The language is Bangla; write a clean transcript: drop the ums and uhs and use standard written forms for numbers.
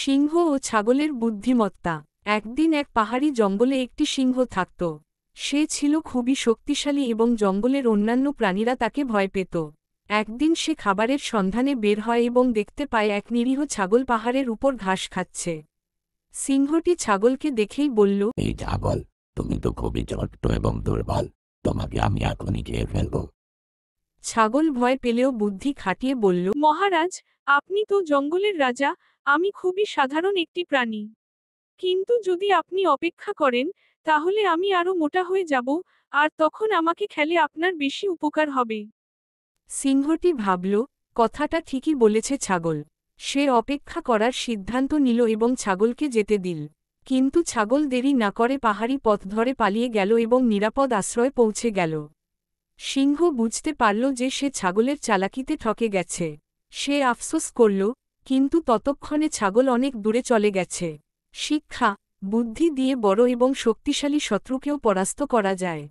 সিংহ ও ছাগলের বুদ্ধিমত্তা। একদিন এক পাহাড়ি জঙ্গলে একটি সিংহ থাকত। সে ছিল খুবই শক্তিশালী এবং জঙ্গলের অন্যান্য প্রাণীরা তাকে ভয় পেত। একদিন সে খাবারের সন্ধানে বের হয় এবং দেখতে পায় এক নিরীহ ছাগল পাহাড়ের উপর ঘাস খাচ্ছে। সিংহটি ছাগলকে দেখেই বলল, এই ছাগল, তুমি তো খুবই ছোট্ট এবং দুর্বল, তোমাকে আমি এখনই খেয়ে ফেলব। ছাগল ভয় পেলেও বুদ্ধি খাটিয়ে বলল, মহারাজ, আপনি তো জঙ্গলের রাজা, আমি খুবই সাধারণ একটি প্রাণী। কিন্তু যদি আপনি অপেক্ষা করেন, তাহলে আমি আরো মোটা হয়ে যাব, আর তখন আমাকে খেলে আপনার বেশি উপকার হবে। সিংহটি ভাবল, কথাটা ঠিকই বলেছে ছাগল। সে অপেক্ষা করার সিদ্ধান্ত নিল এবং ছাগলকে যেতে দিল। কিন্তু ছাগল দেরি না করে পাহাড়ি পথ ধরে পালিয়ে গেল এবং নিরাপদ আশ্রয়ে পৌঁছে গেল। সিংহ বুঝতে পারল যে সে ছাগলের চালাকিতে ঠকে গেছে। সে আফসোস করল, কিন্তু ততক্ষণে ছাগল অনেক দূরে চলে গেছে। শিক্ষা: বুদ্ধি দিয়ে বড় এবং শক্তিশালী শত্রুকেও পরাস্ত করা যায়।